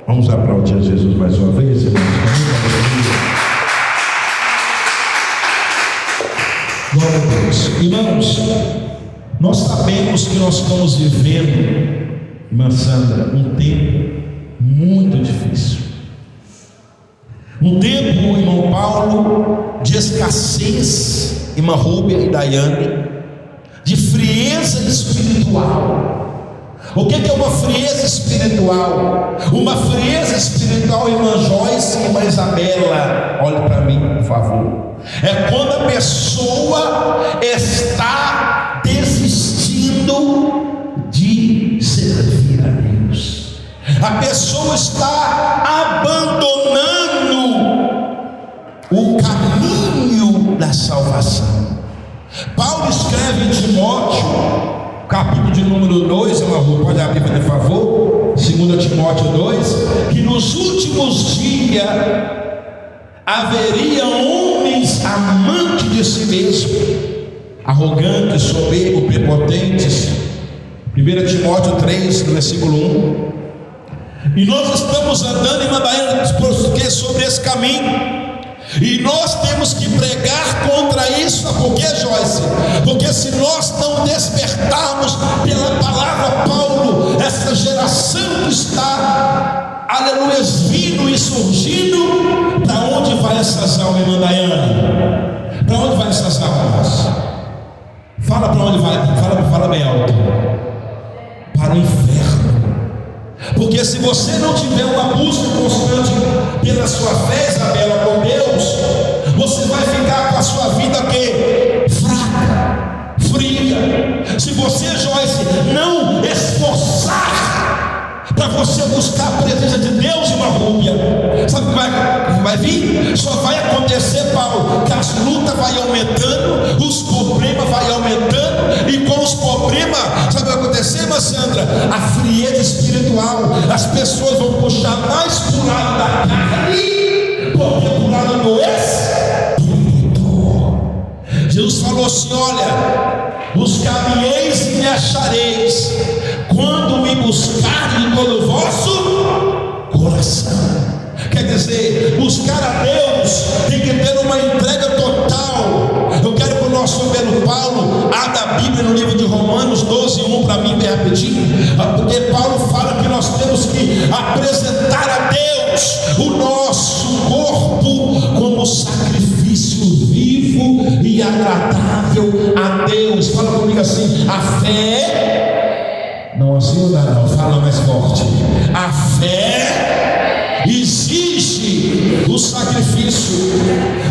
Vamos aplaudir a Jesus mais uma vez, irmãos. Glória a Deus. Irmãos, nós sabemos que nós estamos vivendo, irmã Sandra, um tempo muito difícil. Um tempo, irmão Paulo, de escassez, irmã Rúbia e Daiane, de frieza espiritual. O que é uma frieza espiritual? Uma frieza espiritual, irmã Joyce e irmã Isabela, olhe para mim, por favor. É quando a pessoa está desistindo de servir a Deus. A pessoa está abandonando o caminho da salvação. Paulo escreve em Timóteo, capítulo de número 2, irmã Rua, pode abrir, por favor, 2 Timóteo 2, que nos últimos dias haveria homens amantes de si mesmo, arrogantes, soberbos, prepotentes. 1 Timóteo 3, no versículo 1. E nós estamos andando em Mandaína sobre esse caminho. E nós temos que pregar contra isso. Por que, Joyce? Porque se nós não despertarmos pela palavra, Paulo, essa geração que está, aleluia, vindo e surgindo, para onde vai essas almas, irmã Daiane? Para onde vai essas almas? Fala para onde vai, fala bem alto. Para o inferno. Porque se você não tiver uma busca constante pela sua fé, Isabela, com Deus, você vai ficar com a sua vida que fraca, fria. Se você, Joyce, não esforçar para você buscar a presença de Deus, irmã Rúbia, sabe o que vai vir? Só vai acontecer, Paulo, que as lutas vai aumentando, os problemas vai aumentando, e com os problemas, sabe o que vai acontecer, irmã Sandra? A frieza espiritual. As pessoas vão puxar mais para o lado da carne, porque para o lado do Espírito. Jesus falou assim: olha, buscar-me-eis e me achareis, quando me buscar de todo o vosso coração. Quer dizer, buscar a Deus tem que ter uma entrega total. Eu quero que o nosso obreiro Paulo abra a Bíblia no livro de Romanos 12:1 para mim, bem rapidinho, porque Paulo fala que nós temos que apresentar a Deus o nosso corpo como sacrifício vivo e agradável a Deus. Fala comigo assim: a fé, não assim não, fala mais forte. A fé exige o sacrifício.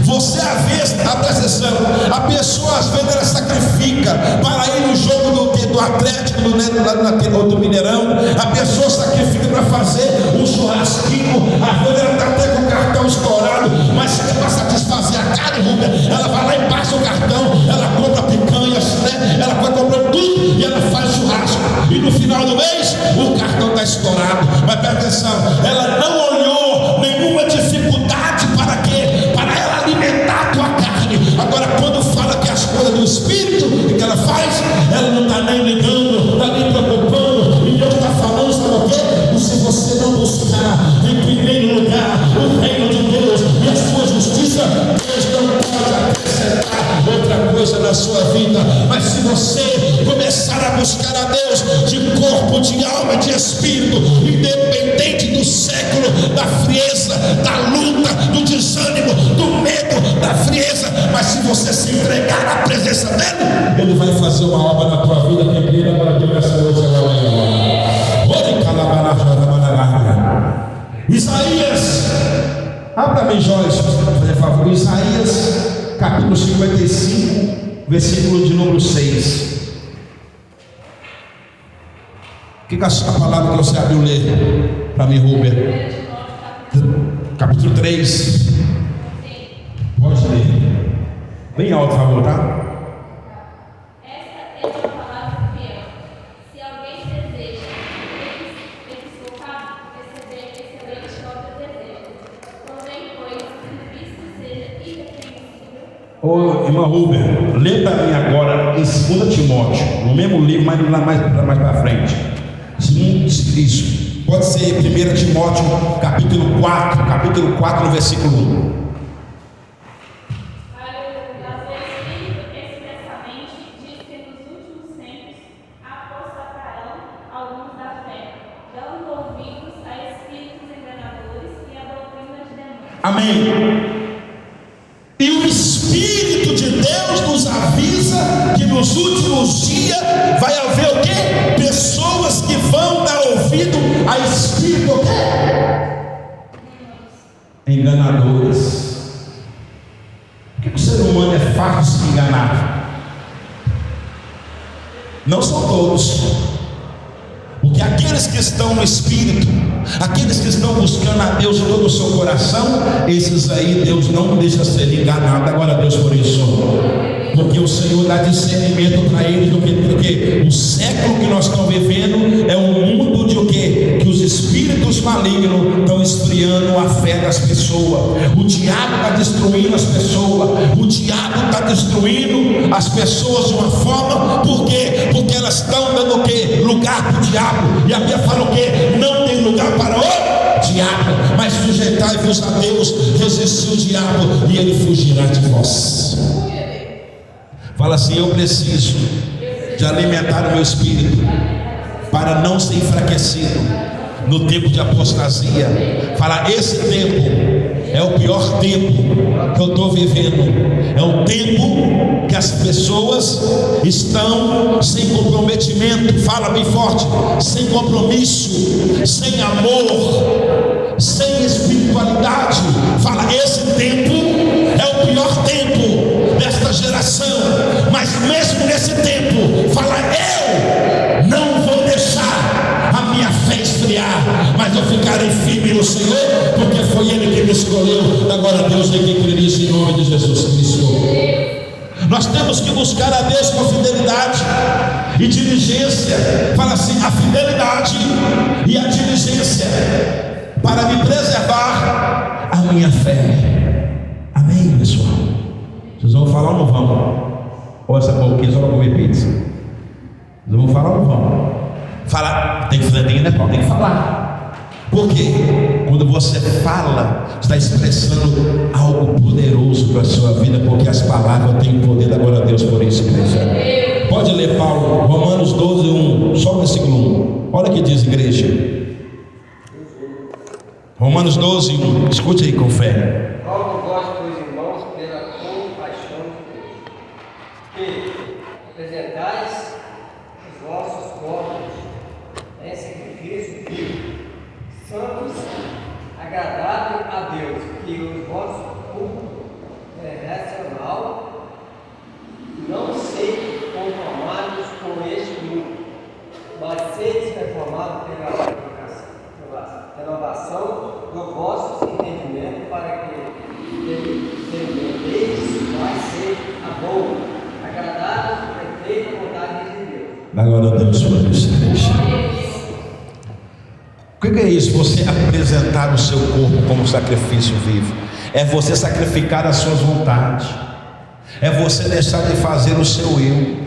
Você às vezes, presta atenção, a pessoa às vezes ela sacrifica para ir no jogo do Atlético, do Mineirão. A pessoa sacrifica para fazer um churrasquinho. Às vezes ela está até com o cartão estourado, mas para satisfazer a carne, ela vai lá e passa o cartão, ela compra picanhas, né? Ela vai comprando tudo e ela faz churrasco. E no final do mês o cartão está estourado. Mas presta atenção, ela não olhou nenhuma dificuldade para quê? Para ela alimentar a tua carne. Agora, quando fala que as coisas do Espírito, o que ela faz? Ela não está nem ligando, não está nem preocupando. E Deus está falando, sabe o quê? Se você não buscar em primeiro lugar o reino de Deus e a sua justiça, Deus não pode acrescentar outra coisa na sua vida. Mas se você começar a buscar a Deus de corpo, de alma, de espírito, independente do século, da frieza, da luta, do desânimo, do medo, da frieza, mas se você se entregar na presença dele, ele vai fazer uma obra na tua vida. Quem queira para que essa noite agora. Isaías, abra bem, Joyce, por favor. Isaías, capítulo 55, versículo de número 6. O que é a palavra que você abriu ler para mim, Rúbia? Capítulo 3. Pode ler. Bem alto, por favor, tá? Ô, irmã Rúbia, lê para mim agora em 2 Timóteo, no mesmo livro, mais para frente. Isso. Pode ser 1 Timóteo capítulo 4 no versículo 1. Amém. E o Espírito de Deus nos avisa que nos últimos dias vai haver o quê? Pessoas que vão dar ouvido a espírito o quê? Enganadores. Por que o ser humano é fácil de se enganar? Não são todos. Porque aqueles que estão no Espírito, aqueles que estão buscando a Deus de todo o seu coração, esses aí Deus não deixa ser enganado. Agora Deus por isso, porque o Senhor dá discernimento para eles, porque o século que nós estamos vivendo é um mundo de o quê? Que os espíritos malignos estão esfriando a fé das pessoas. O diabo está destruindo as pessoas. O diabo está destruindo as pessoas de uma forma, por quê? Porque elas estão dando o quê? Lugar para o diabo. E a Bíblia fala o quê? Não tem lugar para o diabo, mas sujeitai-vos a Deus, resistiu o diabo e ele fugirá de vós. Fala assim: eu preciso de alimentar o meu espírito para não ser enfraquecido no tempo de apostasia. Fala, esse tempo é o pior tempo que eu estou vivendo. É um tempo que as pessoas estão sem comprometimento. Fala bem forte: sem compromisso, sem amor, sem espiritualidade. Fala, esse tempo é o pior tempo desta geração. Mas mesmo nesse tempo, fala, eu não vou deixar a minha fé esfriar, mas eu ficarei firme no Senhor, porque foi Ele que me escolheu. Agora Deus é quem crê em nome de Jesus Cristo. Nós temos que buscar a Deus com fidelidade e diligência. Fala assim: a fidelidade e a diligência para me preservar a minha fé. Amém, pessoal? Vocês vão falar ou não vão? Ou essa boquinha só para comer pizza? Vocês vão falar ou não vão? Fala, tem que falar, tem que falar. Por quê? Quando você fala, está expressando algo poderoso para a sua vida, porque as palavras têm poder. Da glória a Deus por isso, igreja. Pode ler Paulo, Romanos 12, 1, só o versículo 1. Olha o que diz, igreja. Romanos 12, 1. Escute aí com fé. Rogo vós, pois, irmãos, pela compaixão de Deus, que apresentais os vossos corpos em sacrifício vivo, santos, agradável a Deus, que o vosso culto é racional. Não sede conformados com este mundo, mas sede transformados pela renovação do vosso entendimento, para que entendeis vai ser a boa, agradável e perfeita vontade de Deus. Agora Deus por isso, igreja. O que é isso? Você apresentar o seu corpo como sacrifício vivo. É você sacrificar as suas vontades. É você deixar de fazer o seu eu.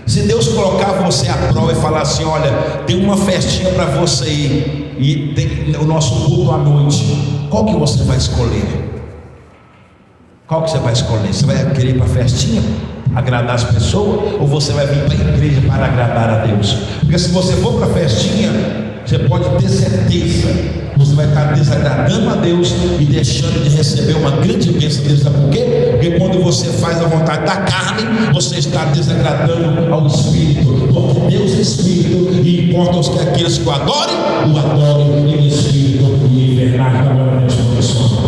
Se Deus colocar você à prova e falar assim: olha, tem uma festinha para você ir, e tem o nosso culto à noite, qual que você vai escolher? Qual que você vai escolher? Você vai querer ir para a festinha, agradar as pessoas, ou você vai vir para a igreja para agradar a Deus? Porque se você for para a festinha, você pode ter certeza, você vai estar desagradando a Deus e deixando de receber uma grande bênção de Deus. Sabe por quê? Porque quando você faz a vontade da carne, você está desagradando ao Espírito, porque Deus é Espírito, e importa que aqueles que o adorem em Espírito e em verdade. Glória a Deus por isso.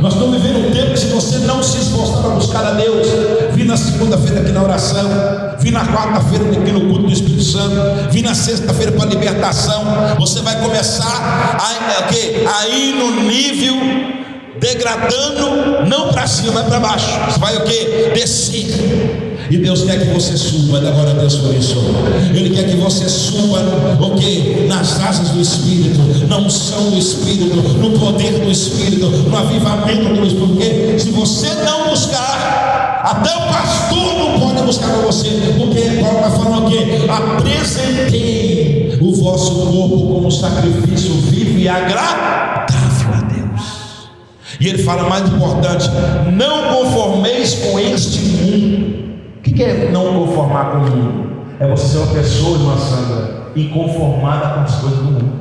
Nós estamos vivendo um tempo que, se você não se esforçar para buscar a Deus, vir na segunda-feira aqui na oração, vir na quarta-feira aqui no culto do Espírito Santo, vir na sexta-feira para a libertação, você vai começar a ir no nível degradando, não para cima, mas para baixo. Você vai o quê? Descer. E Deus quer que você suba. Da glória a Deus por isso. Ele quer que você suba o quê? Nas asas do Espírito, na unção do Espírito, no poder do Espírito, no avivamento do Espírito. Porque se você não buscar Até o pastor não pode buscar para você, porque Paulo está falando aqui: apresentei o vosso corpo como sacrifício vivo e agradável a Deus. E ele fala mais importante: não conformeis com este mundo. O que é não conformar com o mundo? É você ser uma pessoa, irmã Sandra, inconformada com as coisas do mundo,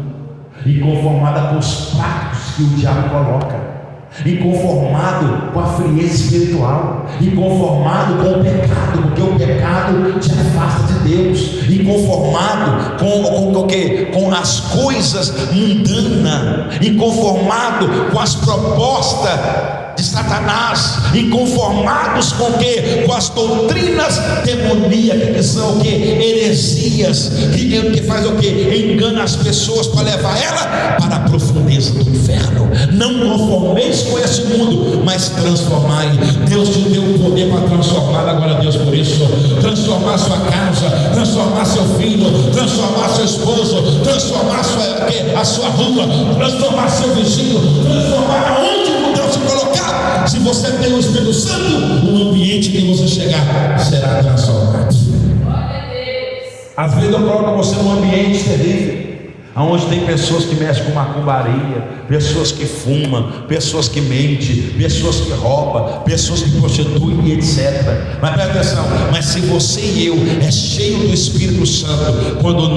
inconformada com os pactos que o diabo coloca, inconformado com a frieza espiritual, inconformado com o pecado, porque o pecado te afasta de Deus, inconformado com as coisas mundanas, inconformado com as propostas de Satanás, inconformados com o quê? Com as doutrinas demoníacas, que são o quê? Heresias, que faz o quê? Engana as pessoas para levar ela para a profundeza do inferno. Não conformeis com esse mundo, mas transformai. Deus te deu o poder para transformar. Agora Deus por isso, transformar sua casa, transformar seu filho, transformar seu esposo, transformar a sua rua, transformar seu vizinho, transformar aonde Deus te colocar. Se você tem o Espírito Santo, o ambiente que você chegar será transformado. Às vezes eu coloco você num ambiente terrível, onde tem pessoas que mexem com macumbaria, pessoas que fumam, pessoas que mentem, pessoas que roubam, pessoas que prostituem e etc. Mas presta atenção, mas se você e eu é cheio do Espírito Santo, quando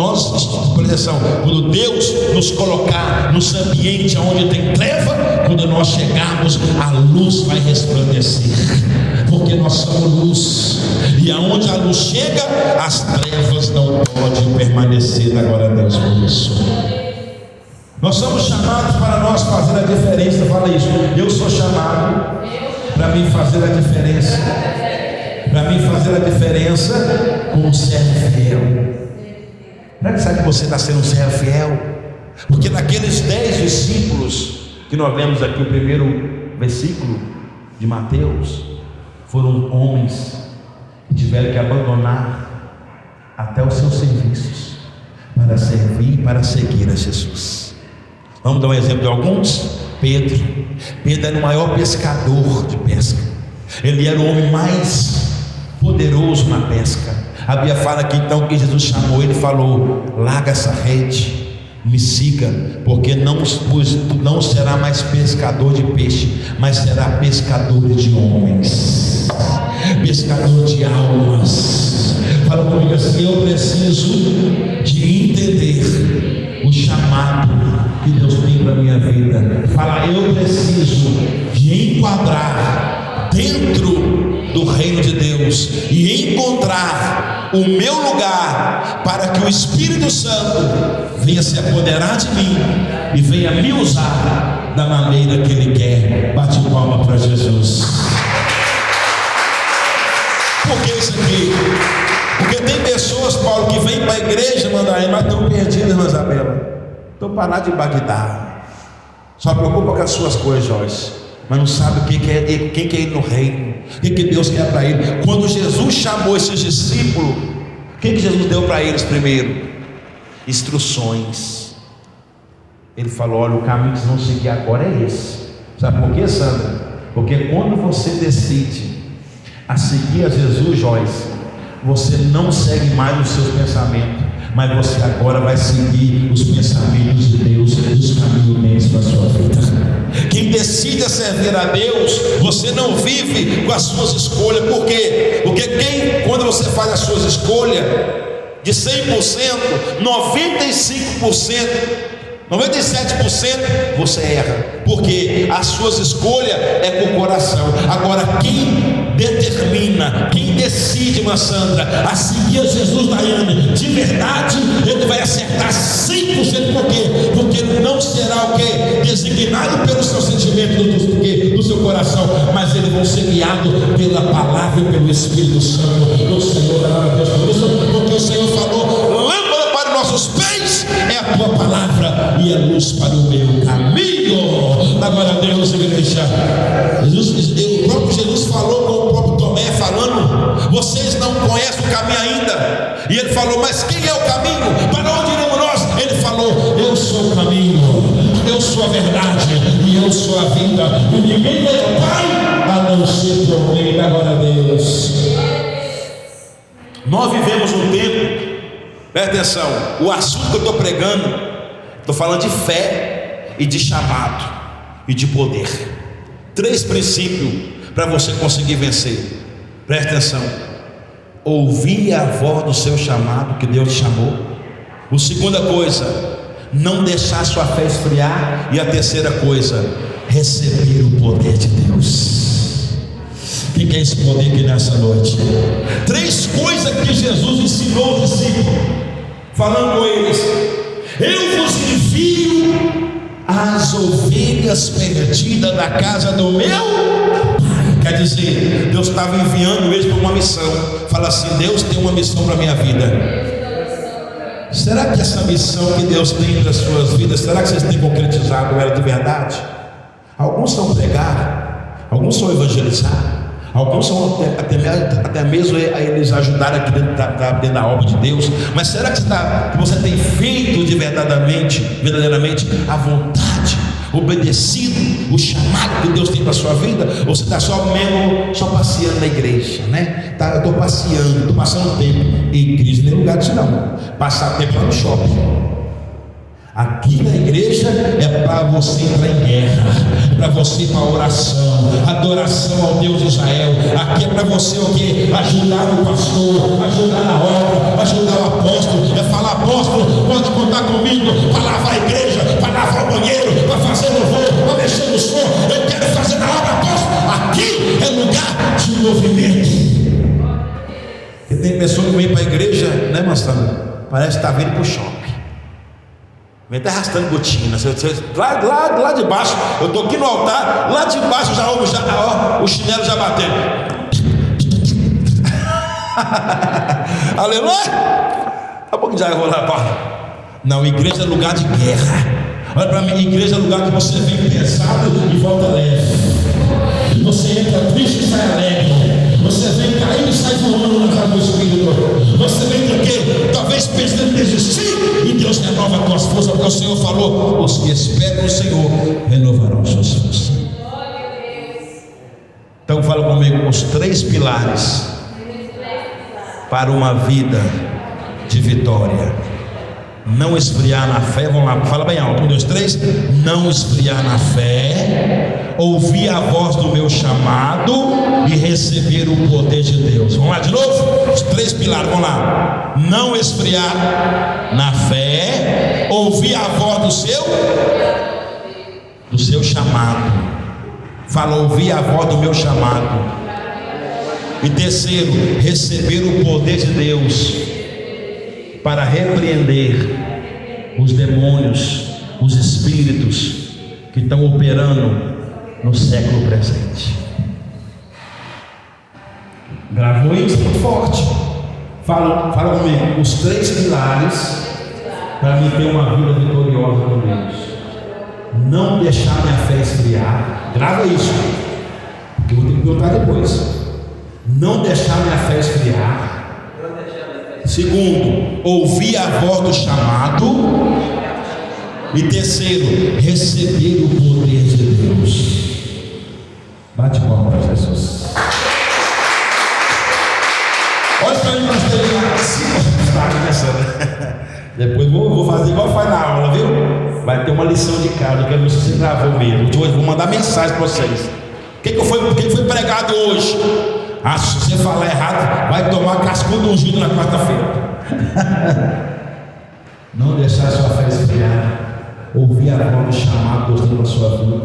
Deus nos colocar nos ambientes onde tem treva, quando nós chegarmos, a luz vai resplandecer, porque nós somos luz, e aonde a luz chega, as trevas não podem permanecer. Agora Deus por isso. Nós somos chamados para nós fazer a diferença. Fala isso: eu sou chamado para mim fazer a diferença, para mim fazer a diferença como um servo fiel. Para que sabe que você está sendo um servo fiel? Porque naqueles 10 discípulos que nós lemos aqui, o primeiro versículo de Mateus, foram homens que tiveram que abandonar até os seus serviços para servir e para seguir a Jesus. Vamos dar um exemplo de alguns. Pedro era o maior pescador de pesca, ele era o homem mais poderoso na pesca. A Bíblia fala que então que Jesus chamou ele e falou: larga essa rede, me siga, porque não será mais pescador de peixe, mas será pescador de homens, pescador de almas. Fala comigo assim: eu preciso de entender o chamado que Deus tem para a minha vida. Fala: eu preciso de enquadrar dentro do reino de Deus e encontrar o meu lugar, para que o Espírito Santo venha se apoderar de mim e venha me usar da maneira que Ele quer. Bate palma para Jesus. Por que isso aqui? Porque tem pessoas, Paulo, que vêm para a igreja, mas estão perdidas, irmã Isabela. Estão parados de Bagdá, só preocupa com as suas coisas, Joyce, mas não sabe quem que é ele no reino, o que Deus quer para ele. Quando Jesus chamou esses discípulos, o que Jesus deu para eles primeiro? Instruções. Ele falou: olha, o caminho que vocês vão seguir agora é esse. Sabe por quê, Sandra? Porque quando você decide a seguir a Jesus, Joyce, você não segue mais os seus pensamentos, mas você agora vai seguir os pensamentos de Deus, os caminhos para a sua vida. Quem decide servir a Deus, você não vive com as suas escolhas. Por quê? Porque quando você faz as suas escolhas, de 100%, 97% você erra, porque as suas escolhas é com o coração. Agora quem determina, quem decide, irmã Sandra, a seguir a Jesus, Daiane, de verdade, ele vai acertar 100%. Por quê? Porque ele não será o quê? Designado pelos seus sentimentos do seu coração, mas eles vão ser guiados pela palavra e pelo Espírito Santo do Senhor. Porque o Senhor falou: lâmpada para nossos pés é a tua palavra e a luz para o meu caminho. Agora Deus, igreja, o próprio Jesus falou com o próprio Tomé, falando: vocês não conhecem o caminho ainda. E ele falou: mas quem é o caminho? Para onde iremos nós? Ele falou: eu sou o caminho, eu sou a verdade e eu sou a vida, e ninguém vem ao Pai não ser por alguém. Dá glória a Deus. Nós vivemos um tempo, presta atenção, o assunto que eu estou pregando, estou falando de fé e de chamado e de poder. 3 princípios para você conseguir vencer. Presta atenção: ouvir a voz do seu chamado, que Deus te chamou. A segunda coisa, não deixar sua fé esfriar. E a terceira coisa, receber o poder de Deus. Quem quer esse poder aqui nessa noite? 3 coisas que Jesus ensinou os discípulos, falando com eles: eu vos envio as ovelhas perdidas da casa do meu Pai. Quer dizer, Deus estava enviando eles para uma missão. Fala assim: Deus tem uma missão para a minha vida. Será que essa missão que Deus tem para as suas vidas, será que vocês têm concretizado ela de verdade? Alguns são pregar, alguns são evangelizar, alguns são até mesmo eles ajudarem aqui dentro da obra de Deus. Mas será que você tem feito de verdadeiramente a vontade, obedecido o chamado que Deus tem para a sua vida? Ou você está só passeando na igreja, né? Eu estou passeando, estou passando tempo. E igreja não é lugar disso não. Passar tempo lá no shopping. Aqui na igreja é para você entrar em guerra, é para você ir para a oração, adoração ao Deus de Israel. Aqui é para você o quê? Ajudar o pastor, ajudar na obra, ajudar o apóstolo. É falar: apóstolo, pode contar comigo para lavar a igreja, para lavar o banheiro, para fazer louvor, para mexer no som. Eu quero fazer na obra, apóstolo. Aqui é lugar de movimento. E tem pessoa que vem para a igreja, né, Marcelo? Parece que está vindo para o shopping. Vem até arrastando botina. Lá de baixo, eu estou aqui no altar, lá de baixo o chinelo já batendo. Aleluia! Daqui a pouco já vou lá, porta. Não, igreja é lugar de guerra. Olha para mim, igreja é lugar que você vem pesado e volta leve. Você entra triste e sai alegre. Você vem caindo e sai voando na casa do Espírito. Você vem porque talvez pensando em desistir, e Deus renova as tuas forças, porque o Senhor falou: os que esperam no Senhor renovarão suas forças. Então fala comigo: os 3 pilares para uma vida de vitória. Não esfriar na fé. Vamos lá, fala bem alto: 1, 2, 3. Não esfriar na fé, ouvir a voz do meu chamado e receber o poder de Deus. Vamos lá de novo? Os 3 pilares, vamos lá. Não esfriar na fé, ouvir a voz do seu chamado. Fala: ouvir a voz do meu chamado. E terceiro, receber o poder de Deus para repreender os demônios, os espíritos que estão operando no século presente. Gravou isso muito forte. Fala comigo: os 3 pilares para mim ter uma vida vitoriosa com Deus. Não deixar minha fé esfriar. Grava isso, porque eu vou ter que perguntar depois. Não deixar minha fé esfriar. Segundo, ouvir a voz do chamado. E terceiro, receber o poder de Deus. Bate palma para Jesus. Olha para mim, pastor. Depois vou fazer igual faz na aula, viu? Vai ter uma lição de casa. Eu quero ver se você gravou mesmo. Hoje vou mandar mensagem para vocês. O que foi pregado hoje? Se você falar errado, vai tomar cascudo ungido na quarta-feira. Não deixar sua fé esfriar, ouvir a voz do chamado Deus tem para a sua vida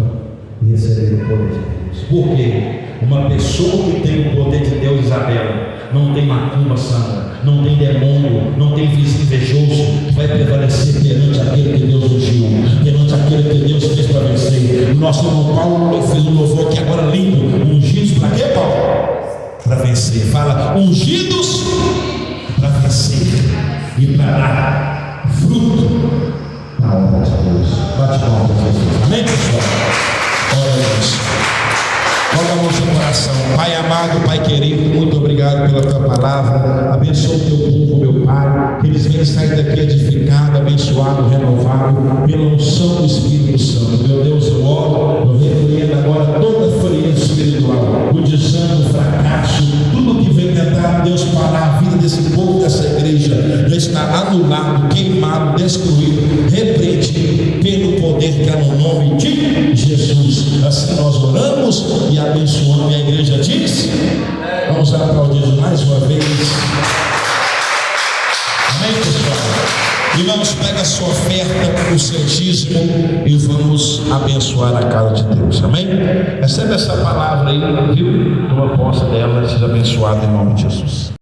e receber o poder de Deus. Por quê? Uma pessoa que tem o poder de Deus, Isabela, não tem macumba, Sandra, não tem demônio, não tem vizinho invejoso, vai prevalecer perante aquele que Deus ungiu, perante aquele que Deus fez para vencer. O nosso irmão Paulo fez um louvor aqui agora lindo. Ungidos para quê, Paulo? Para vencer. Fala: ungidos para vencer e para dar fruto na obra de Deus. Bate palma para Jesus. Amém, pessoal? Glória a Deus. Coloca a mão no seu coração. Pai amado, Pai querido, muito obrigado pela tua palavra. Abençoa o teu povo, meu Pai, que eles venham sair daqui edificados, abençoados, renovados pela unção do Espírito Santo. Meu Deus, eu oro, eu repreendo agora toda frieza espiritual. já está anulado, queimado, destruído, repreendido pelo poder que é no nome de Jesus. Assim nós oramos e abençoamos, e a igreja diz: vamos aplaudir mais uma vez. Amém, pessoal? Irmãos, pega a sua oferta, o seu dízimo, e vamos abençoar a casa de Deus. Amém? Recebe essa palavra aí, viu? Toma posse dela, seja abençoado em nome de Jesus.